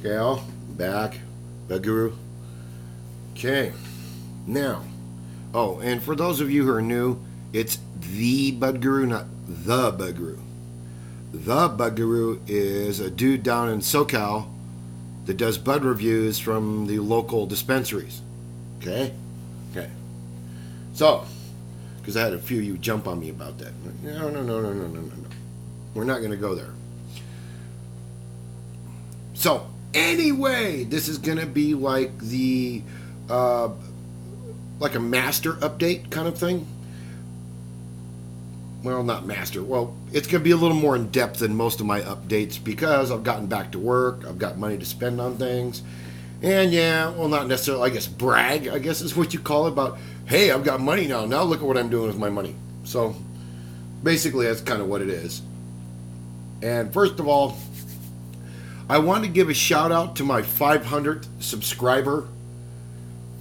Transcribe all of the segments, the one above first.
Okay, all back, Bud Guru. Okay, now, oh, and for those of you who are new, it's the Bud Guru, not the Bud Guru. The Bud Guru is a dude down in SoCal that does bud reviews from the local dispensaries. Okay? Okay. So, because I had a few of you jump on me about that. No. We're not going to go there. So, anyway, this is going to be like the, like a master update kind of thing. Well, not master. Well, it's going to be a little more in depth than most of my updates because I've gotten back to work. I've got money to spend on things. And yeah, well, not necessarily, I guess, brag, I guess is what you call it, about, hey, I've got money now. Now look at what I'm doing with my money. So basically, that's kind of what it is. And first of all, I want to give a shout out to my 500th subscriber,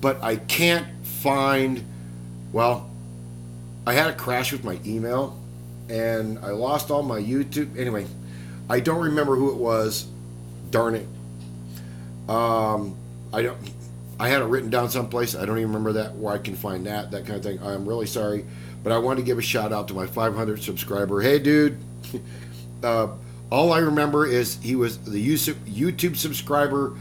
but I can't find, well, I had a crash with my email, and I lost all my YouTube. Anyway, I don't remember who it was. Darn it. I had it written down someplace. I don't even remember that, where I can find that kind of thing. I'm really sorry, but I want to give a shout out to my 500th subscriber. Hey, dude. All I remember is he was the YouTube subscriber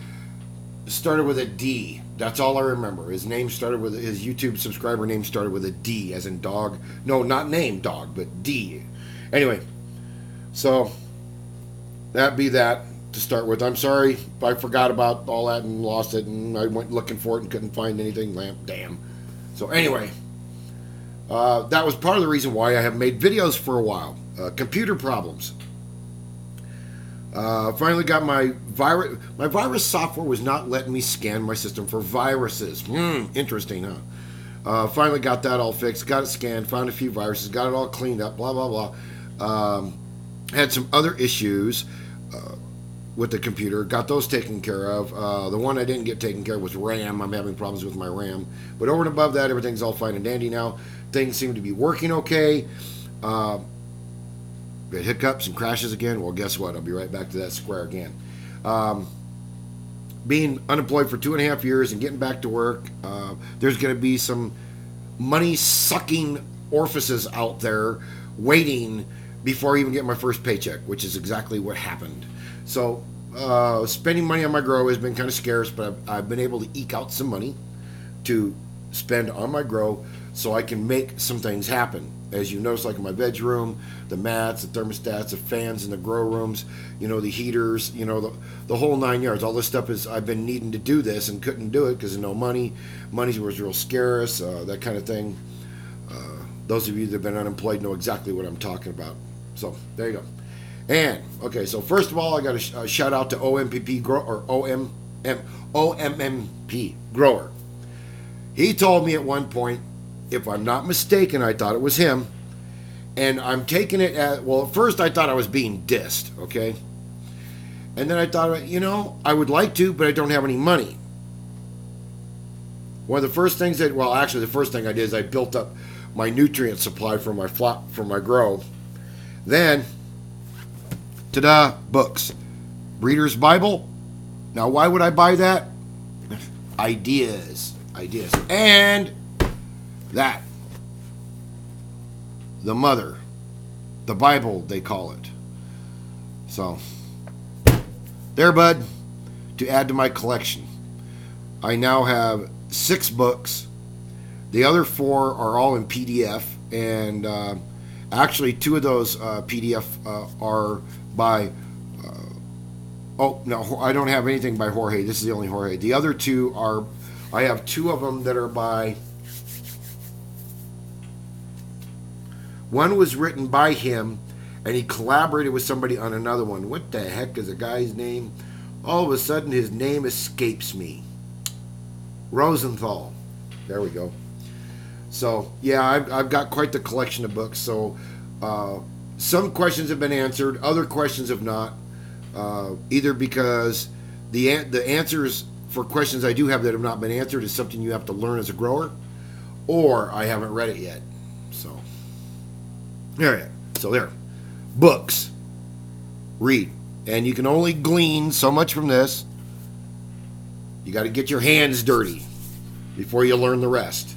started with a D. That's all I remember. His YouTube subscriber name started with a D, as in dog. No, not name dog, but D. Anyway, so that be that to start with. I'm sorry if I forgot about all that and lost it, and I went looking for it and couldn't find anything. Damn. So anyway, that was part of the reason why I have made videos for a while. Computer problems. Finally got my virus. My virus software was not letting me scan my system for viruses. Interesting, huh? Finally got that all fixed. Got it scanned. Found a few viruses. Got it all cleaned up. Blah blah blah. Had some other issues with the computer. Got those taken care of. The one I didn't get taken care of was RAM. I'm having problems with my RAM. But over and above that, everything's all fine and dandy now. Things seem to be working okay. Hiccups and crashes again. Well, guess what? I'll be right back to that square again. Being unemployed for 2.5 years and getting back to work, there's going to be some money-sucking orifices out there waiting before I even get my first paycheck, which is exactly what happened. So spending money on my grow has been kind of scarce, but I've been able to eke out some money to spend on my grow so I can make some things happen. As you notice, like in my bedroom, the mats, the thermostats, the fans in the grow rooms, the heaters, the whole 9 yards. All this stuff is, I've been needing to do this and couldn't do it because of no money. Money was real scarce, that kind of thing. Those of you that have been unemployed know exactly what I'm talking about. So there you go. And okay, so first of all, I got a shout out to OMMP Grower. He told me at one point, if I'm not mistaken, I thought it was him, and I'm taking it as, well, at first I thought I was being dissed, okay? And then I thought, I would like to, but I don't have any money. One of the first things the first thing I did is I built up my nutrient supply for my grow. Then, ta-da, books. Breeder's Bible. Now, why would I buy that? Ideas. And that. The mother. The Bible, they call it. So, there, bud, to add to my collection. I now have 6 books. The other 4 are all in PDF, and actually 2 of those PDF are by, oh, no, I don't have anything by Jorge. This is the only Jorge. The other 2 are, I have 2 of them that are by, one was written by him, and he collaborated with somebody on another one. What the heck is the guy's name? All of a sudden, his name escapes me. Rosenthal. There we go. So, yeah, I've got quite the collection of books. So, some questions have been answered. Other questions have not. Either because the answers for questions I do have that have not been answered is something you have to learn as a grower, or I haven't read it yet. So, there. So, there. Books. Read. And you can only glean so much from this. You got to get your hands dirty before you learn the rest.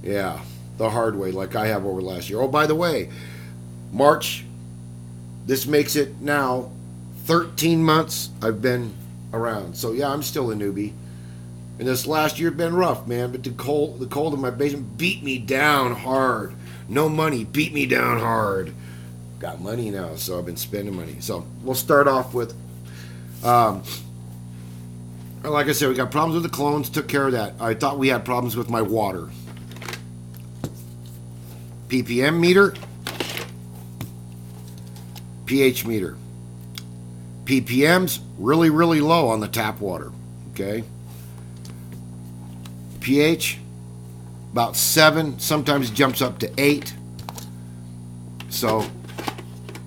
Yeah, the hard way, like I have over last year. Oh, by the way, March, this makes it now 13 months I've been around. So yeah, I'm still a newbie. And this last year been rough, man. But the cold in my basement beat me down hard. No money, beat me down hard. Got money now, so I've been spending money. So we'll start off with, like I said, we got problems with the clones. Took care of that. I thought we had problems with my water. ppm meter, pH meter. ppm's really, really low on the tap water. Okay. pH about 7, sometimes jumps up to 8. So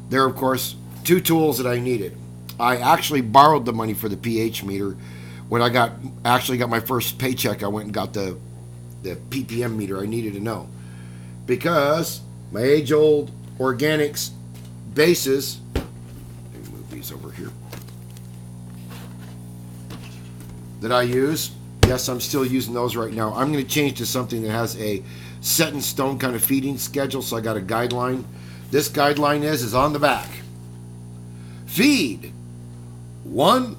there, of course, 2 tools that I needed. I actually borrowed the money for the pH meter. When I got my first paycheck, I went and got the ppm meter I needed to know, because my age-old organics bases. Let me move these over here. That I use. Yes, I'm still using those right now. I'm going to change to something that has a set-in-stone kind of feeding schedule, so I got a guideline. This guideline is on the back. Feed 1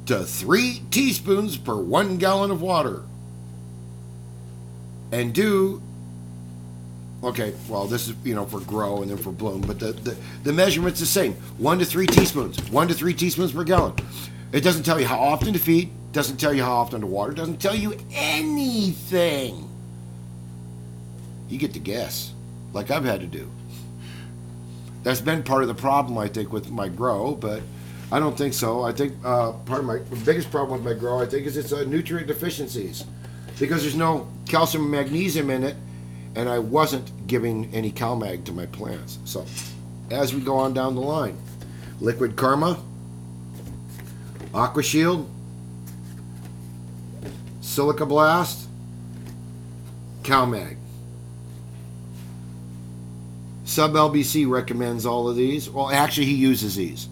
to 3 teaspoons per 1 gallon of water. And do, okay, well, this is, for grow and then for bloom, but the measurement's the same. 1 to 3 teaspoons. 1 to 3 teaspoons per gallon. It doesn't tell you how often to feed. Doesn't tell you how often to water. Doesn't tell you anything. You get to guess, like I've had to do. That's been part of the problem, I think, with my grow, but I don't think so. I think part of my biggest problem with my grow, I think, is its nutrient deficiencies, because there's no calcium and magnesium in it, and I wasn't giving any CalMag to my plants. So as we go on down the line, Liquid Karma, Aqua Shield, Silica Blast, CalMag. Sub LBC recommends all of these. Well, actually, he uses these,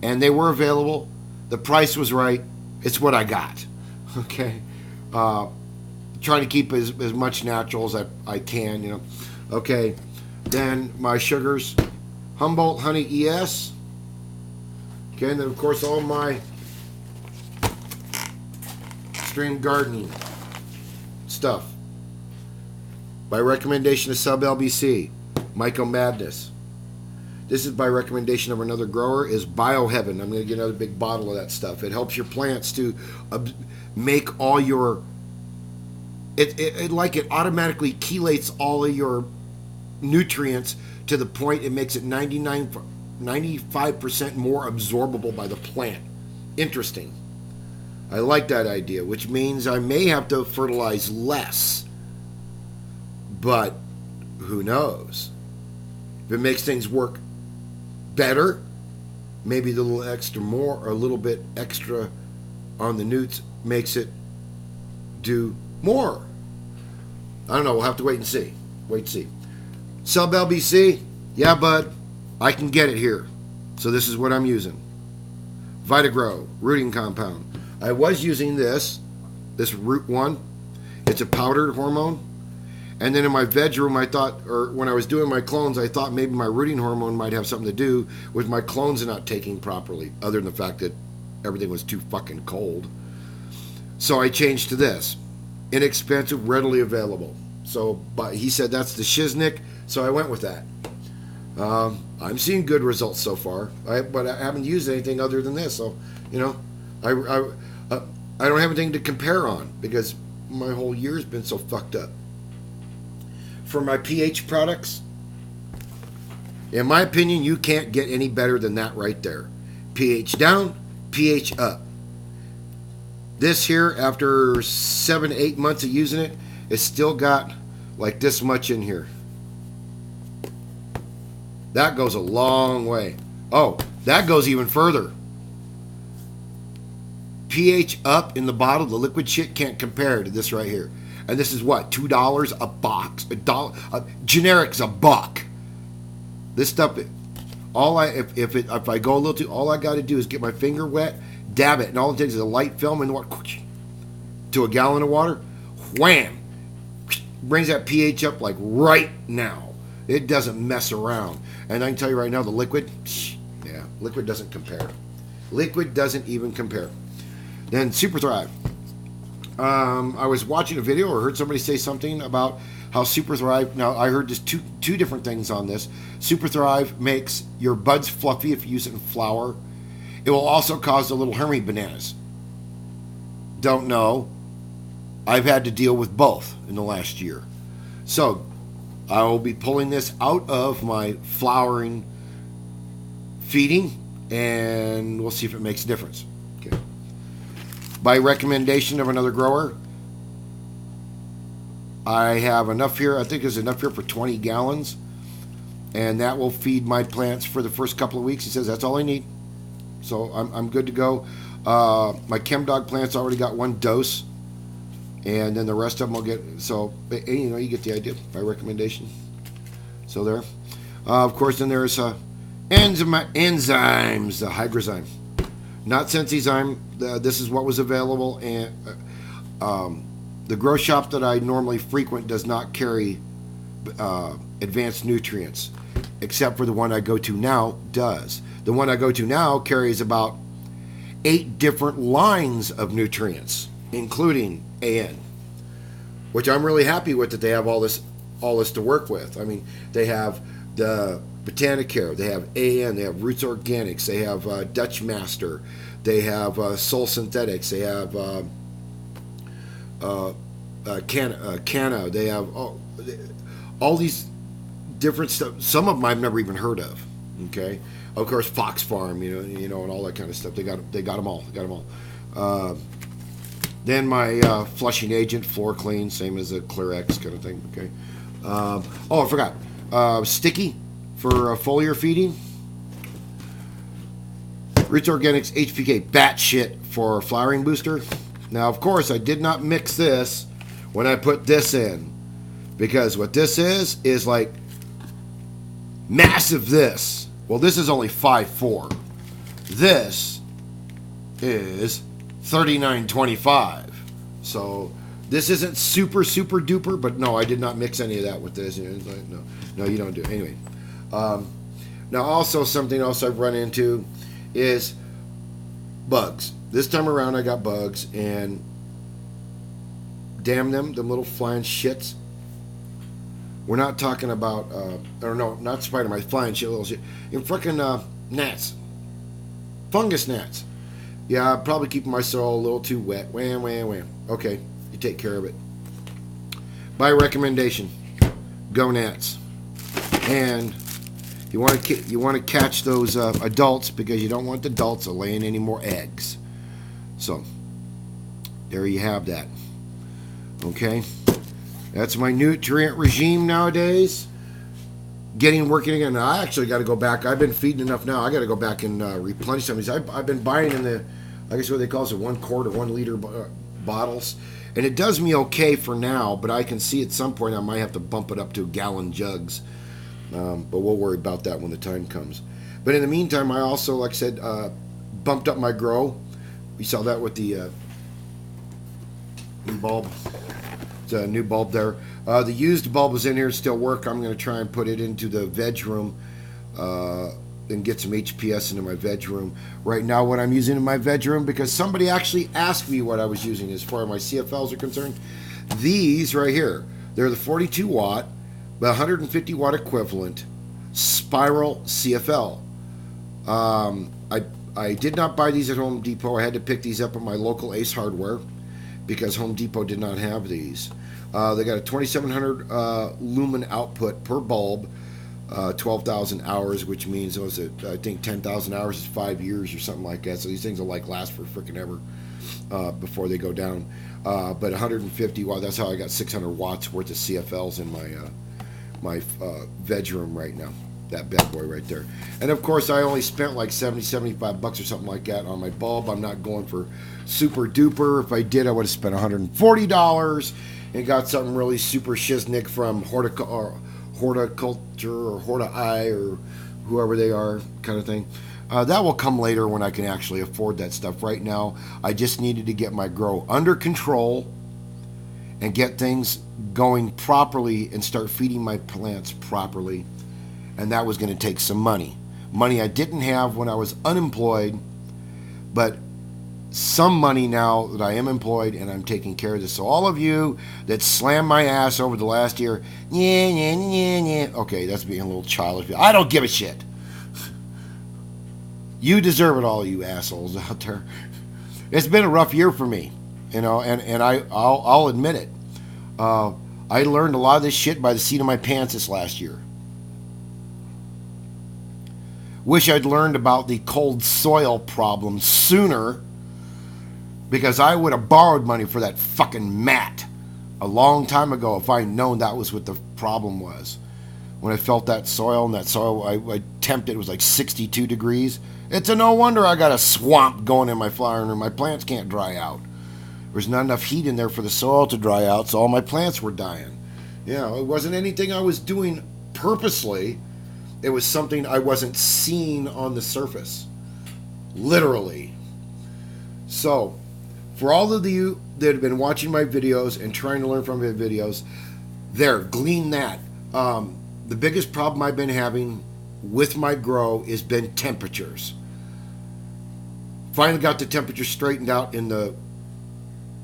and they were available. The price was right. It's what I got. Okay, trying to keep as much natural as I can. Okay, then my sugars, Humboldt Honey ES. Okay, and then of course all my Extreme Gardening stuff by recommendation of Sub LBC. Myco Madness. This is by recommendation of another grower, is Bioheaven. I'm going to get another big bottle of that stuff. It helps your plants to make all your, it automatically chelates all of your nutrients to the point it makes it 95% more absorbable by the plant. Interesting. I like that idea, which means I may have to fertilize less, but who knows? If it makes things work better, maybe the little extra more, or a little bit extra on the newts makes it do more. I don't know. We'll have to wait and see. Wait and see. Sub LBC, yeah, bud, I can get it here. So this is what I'm using. MediGrow rooting compound. I was using this root one. It's a powdered hormone. And then in my veg room, I thought, or when I was doing my clones, I thought maybe my rooting hormone might have something to do with my clones not taking properly, other than the fact that everything was too fucking cold. So I changed to this. Inexpensive, readily available. So he said that's the shiznick, so I went with that. I'm seeing good results so far, but I haven't used anything other than this. So, I don't have anything to compare on, because my whole year's been so fucked up. For my pH products, in my opinion, you can't get any better than that right there. pH down, pH up. This here, after 7 to 8 months of using it, it's still got like this much in here. That goes a long way. Oh, that goes even further. pH up in the bottle, the liquid shit can't compare to this right here. And this is what, $2 a box, $1. Generic's $1. This stuff, if I go a little too, all I got to do is get my finger wet, dab it, and all it takes is a light film, and what, to a gallon of water, wham, brings that pH up like right now. It doesn't mess around. And I can tell you right now, the liquid, yeah, liquid doesn't compare. Liquid doesn't even compare. Then Super Thrive. I was watching a video or heard somebody say something about how Super Thrive, now I heard just two different things on this. Super Thrive makes your buds fluffy if you use it in flour. It will also cause the little Hermie bananas. Don't know. I've had to deal with both in the last year. So I will be pulling this out of my flowering feeding, and we'll see if it makes a difference. Okay. By recommendation of another grower, I have enough here. I think there's enough here for 20 gallons, and that will feed my plants for the first couple of weeks. He says that's all I need, so I'm good to go. My ChemDog plants already got one dose, and then the rest of them will get. So you know, you get the idea by recommendation. So there. Of course, then there's enzymes, the Hydrozyme, not Sensizyme. This is what was available, and the grow shop that I normally frequent does not carry advanced nutrients, except for the one I go to now does. The one I go to now carries about 8 different lines of nutrients, including AN, which I'm really happy with, that they have all this to work with. I mean, they have the Botanicare, they have AN, they have Roots Organics, they have Dutch Master, they have Soul Synthetics, they have Canna, they have all these different stuff. Some of them I've never even heard of. Okay, of course Fox Farm, you know, and all that kind of stuff. They got them all. Then my flushing agent, Floor Clean, same as a Clear X kind of thing. Okay. Oh, I forgot. Sticky for foliar feeding. Roots Organics HPK batshit for flowering booster. Now, of course, I did not mix this when I put this in, because what this is like massive this. Well, this is only 5.4. This is 39.25. So this isn't super duper, but no, I did not mix any of that with this. No, you don't do it. Anyway. Now, also something else I've run into is bugs. This time around I got bugs, and damn them little flying shits. We're not talking about, or no, not spider mites, flying shit, little shit. In frickin' gnats. Fungus gnats. Yeah, I'm probably keeping my soil a little too wet. Wham. Okay, you take care of it. By recommendation, go gnats. And you want to catch those adults, because you don't want the adults laying any more eggs. So, there you have that. Okay, that's my nutrient regime nowadays. Working again. Now, I actually got to go back. I've been feeding enough now. I got to go back and replenish some of these. I've been buying in the, I guess what they call it, 1 quart or 1 liter bottles, and it does me okay for now. But I can see at some point I might have to bump it up to gallon jugs. But we'll worry about that when the time comes. But in the meantime, I also, like I said, bumped up my grow. We saw that with the new bulb. It's a new bulb there. The used bulb is in here, still work. I'm going to try and put it into the veg room and get some HPS into my veg room. Right now, what I'm using in my veg room, because somebody actually asked me what I was using as far as my CFLs are concerned. These right here, they're the 42 watt, the 150 watt equivalent spiral CFL. I did not buy these at Home Depot. I had to pick these up at my local Ace Hardware, because Home Depot did not have these. They got a 2700 lumen output per bulb, 12,000 hours, which means those, I think 10,000 hours is 5 years or something like that. So these things will like last for freaking ever before they go down. But 150 watt, that's how I got 600 watts worth of CFLs in my veg room right now. That bad boy right there. And of course, I only spent like 75 bucks or something like that on my bulb. I'm not going for super duper. If I did, I would have spent $140 and got something really super shiznick from Horticulture or Horta Eye or whoever they are, kind of thing. That will come later when I can actually afford that stuff. Right now, I just needed to get my grow under control and get things going properly and start feeding my plants properly. And that was going to take some money. Money I didn't have when I was unemployed, but some money now that I am employed and I'm taking care of this. So all of you that slammed my ass over the last year, okay, that's being a little childish. I don't give a shit. You deserve it, all you assholes out there. It's been a rough year for me, and I'll admit it. I learned a lot of this shit by the seat of my pants this last year. Wish I'd learned about the cold soil problem sooner, because I would have borrowed money for that fucking mat a long time ago if I'd known that was what the problem was. When I felt that soil, and that soil, I temped it was like 62 degrees. It's a no wonder I got a swamp going in my flowering room. My plants can't dry out. There's not enough heat in there for the soil to dry out, so all my plants were dying. It wasn't anything I was doing purposely. It was something I wasn't seeing on the surface. Literally. So, for all of you that have been watching my videos and trying to learn from my videos, glean that. The biggest problem I've been having with my grow has been temperatures. Finally got the temperature straightened out in the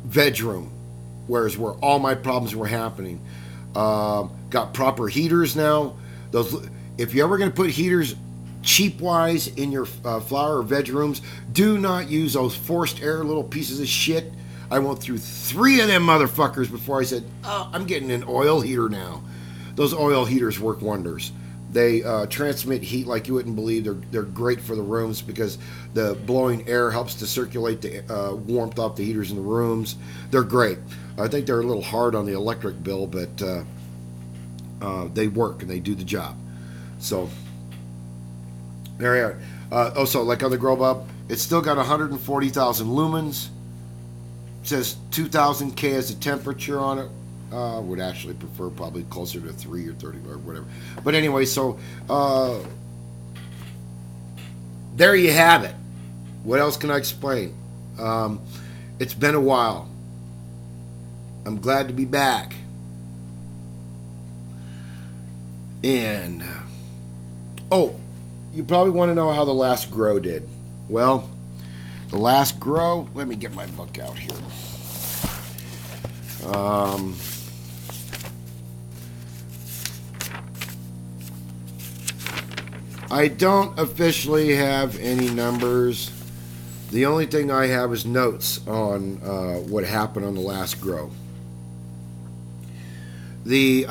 veg room, where all my problems were happening. Got proper heaters now. If you're ever going to put heaters cheap-wise in your flower or veg rooms, do not use those forced air little pieces of shit. I went through 3 of them motherfuckers before I said, I'm getting an oil heater now. Those oil heaters work wonders. They transmit heat like you wouldn't believe. They're great for the rooms because the blowing air helps to circulate the warmth off the heaters in the rooms. They're great. I think they're a little hard on the electric bill, but they work and they do the job. So there you are. Also, like on the Grow Bob, it's still got 140,000 lumens. It says 2,000 K as a temperature on it. Would actually prefer probably closer to 3 or 30 or whatever. But anyway, so there you have it. What else can I explain? It's been a while. I'm glad to be back. And you probably want to know how the last grow did. Well, the last grow, let me get my book out here. I don't officially have any numbers. The only thing I have is notes on what happened on the last grow. The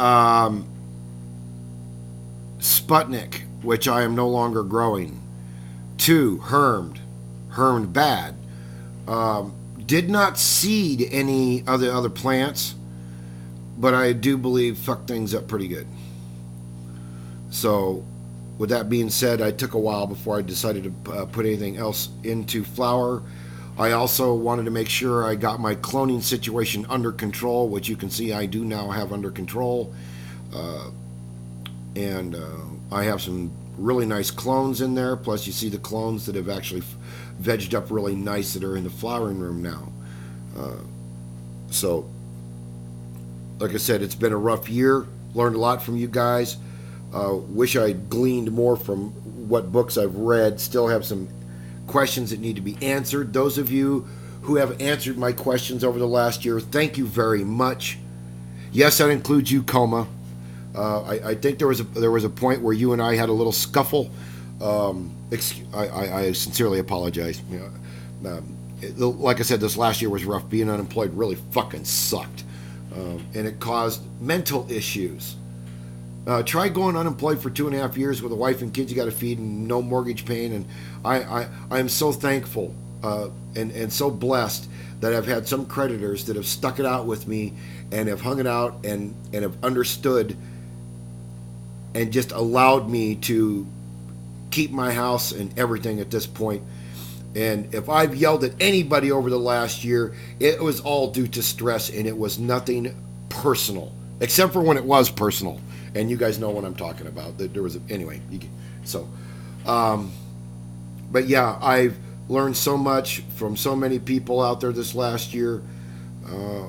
Sputnik, which I am no longer growing. 2, hermed bad. Did not seed any other plants, but I do believe fucked things up pretty good. So, with that being said, I took a while before I decided to put anything else into flower. I also wanted to make sure I got my cloning situation under control, which you can see I do now have under control. And I have some really nice clones in there. Plus, you see the clones that have actually vegged up really nice that are in the flowering room now. So, like I said, it's been a rough year. Learned a lot from you guys. Wish I'd gleaned more from what books I've read. Still have some questions that need to be answered. Those of you who have answered my questions over the last year, thank you very much. Yes, that includes you, Coma. I think there was a point where you and I had a little scuffle. I sincerely apologize. Like I said, this last year was rough. Being unemployed really fucking sucked, and it caused mental issues. Try going unemployed for 2.5 years with a wife and kids you got to feed and no mortgage paying. And I am so thankful and so blessed that I've had some creditors that have stuck it out with me and have hung it out and have understood and just allowed me to keep my house and everything at this point. And if I've yelled at anybody over the last year, it was all due to stress, and it was nothing personal, except for when it was personal. And you guys know what I'm talking about. There was anyway. So, But yeah, I've learned so much from so many people out there this last year. Uh,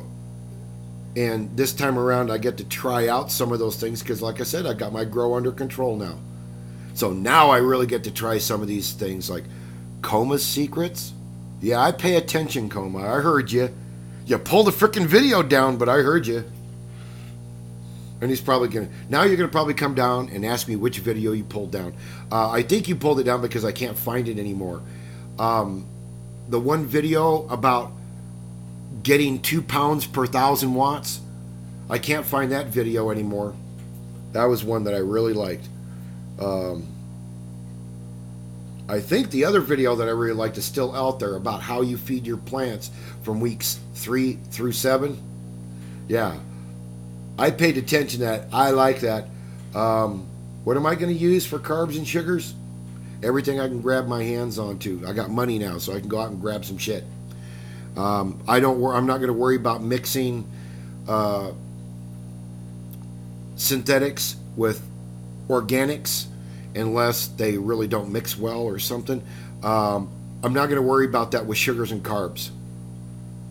and this time around, I get to try out some of those things because, like I said, I got my grow under control now. So now I really get to try some of these things like Coma's secrets. Yeah, I pay attention, Coma. I heard you. You pulled the freaking video down, but I heard you. And he's probably going to... Now you're going to probably come down and ask me which video you pulled down. I think you pulled it down because I can't find it anymore. The one video about getting 2 pounds per 1,000 watts, I can't find that video anymore. That was one that I really liked. I think the other video that I really liked is still out there about how you feed your plants from weeks 3 through 7. Yeah. I paid attention to that. I like that. What am I going to use for carbs and sugars? Everything I can grab my hands onto. I got money now, so I can go out and grab some shit. I'm not going to worry about mixing synthetics with organics unless they really don't mix well or something. I'm not going to worry about that with sugars and carbs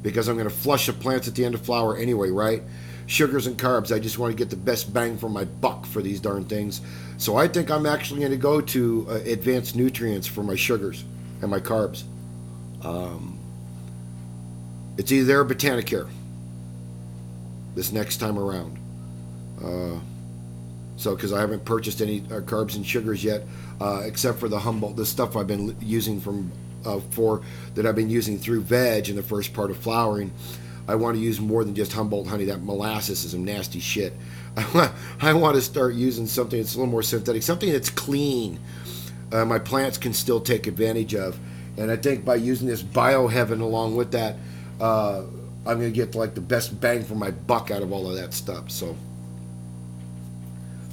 because I'm going to flush the plants at the end of flower anyway, right? Sugars and carbs, I just want to get the best bang for my buck for these darn things. So I think I'm actually going to go to advanced nutrients for my sugars and my carbs. It's either there or Botanicare this next time around. So, because I haven't purchased any carbs and sugars yet, except for the Humboldt, the stuff I've been using that I've been using through veg in the first part of flowering. I want to use more than just Humboldt honey. That molasses is some nasty shit. I want to start using something that's a little more synthetic, something that's clean. My plants can still take advantage of. And I think by using this bioheaven along with that, I'm going to get like the best bang for my buck out of all of that stuff. So,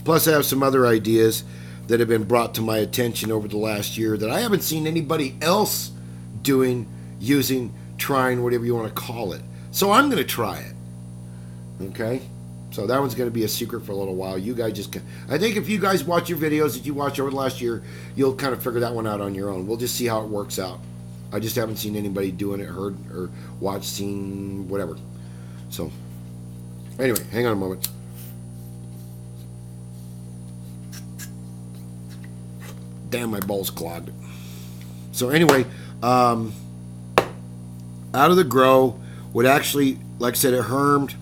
plus I have some other ideas that have been brought to my attention over the last year that I haven't seen anybody else doing, using, trying, whatever you want to call it. So I'm going to try it. Okay? So that one's going to be a secret for a little while. You guys just... I think if you guys watch your videos that you watched over the last year, you'll kind of figure that one out on your own. We'll just see how it works out. I just haven't seen anybody doing it, heard, or watched, seen, whatever. So, anyway, hang on a moment. Damn, my ball's clogged. So anyway, out of the grow, would actually, like I said, it hermed.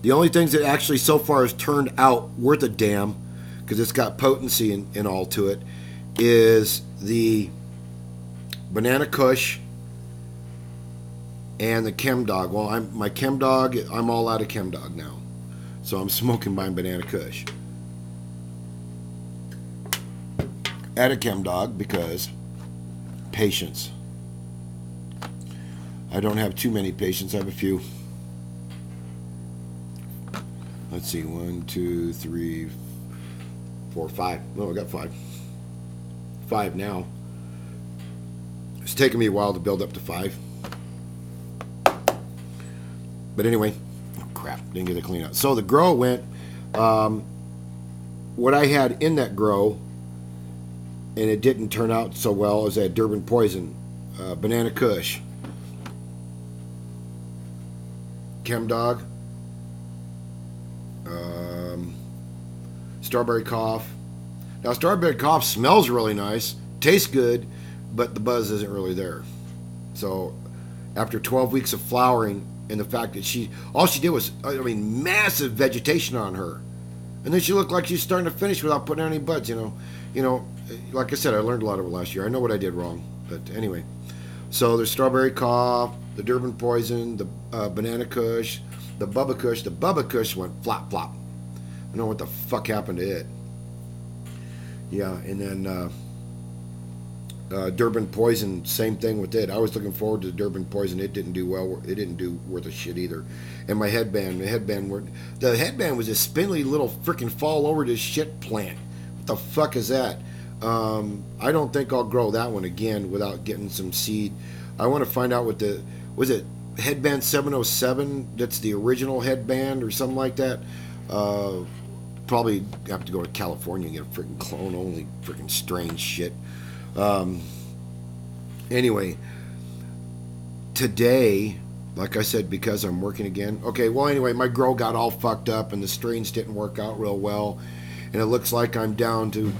The only things that actually so far has turned out worth a damn, because it's got potency and all to it, is the Banana Kush and the Chem Dog. Well, my Chem Dog, I'm all out of Chem Dog now. So I'm smoking my Banana Kush. Add a Chem Dog because patience. I don't have too many patients. I have a few. Let's see. 1, 2, 3, 4, 5. No, I got 5. 5 now. It's taken me a while to build up to 5. But anyway, oh crap, didn't get the clean out. So the grow went, what I had in that grow, and it didn't turn out so well, is that Durban Poison, Banana Kush, Chem Dog, Strawberry Cough. Now, Strawberry Cough smells really nice, tastes good, but the buzz isn't really there. So, after 12 weeks of flowering, and the fact that all she did was, massive vegetation on her. And then she looked like she's starting to finish without putting out any buds, you know, like I said, I learned a lot over last year. I know what I did wrong, but anyway. So there's Strawberry Cough, the Durban Poison, the Banana Kush, the Bubba Kush. The Bubba Kush went flop, flop. I don't know what the fuck happened to it. Yeah, and then Durban Poison, same thing with it. I was looking forward to the Durban Poison. It didn't do well. It didn't do worth a shit either. And my headband, the headband was a spindly little freaking fall over this shit plant. What the fuck is that? I don't think I'll grow that one again without getting some seed. I want to find out what was it headband 707? That's the original headband or something like that. probably have to go to California and get a freaking clone only freaking strange shit. Anyway, today, like I said, because I'm working again. Okay, well, anyway, my grow got all fucked up and the strains didn't work out real well. And it looks like I'm down to,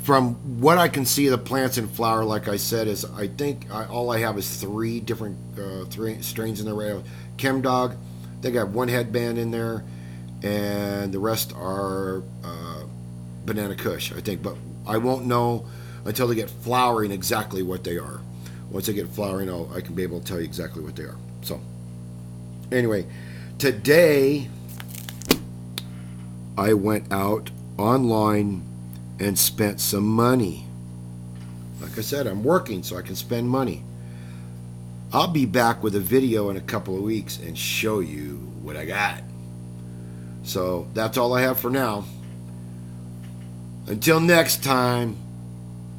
from what I can see, the plants in flower, like I said, is I think all I have is three different three strains in there. Chem Dog, they got one headband in there, and the rest are Banana Kush, I think. But I won't know until they get flowering exactly what they are. Once they get flowering, I can be able to tell you exactly what they are. So, anyway, today I went out online and spent some money. Like I said, I'm working so I can spend money. I'll be back with a video in a couple of weeks and show you what I got. So that's all I have for now. Until next time,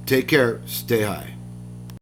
take care, stay high.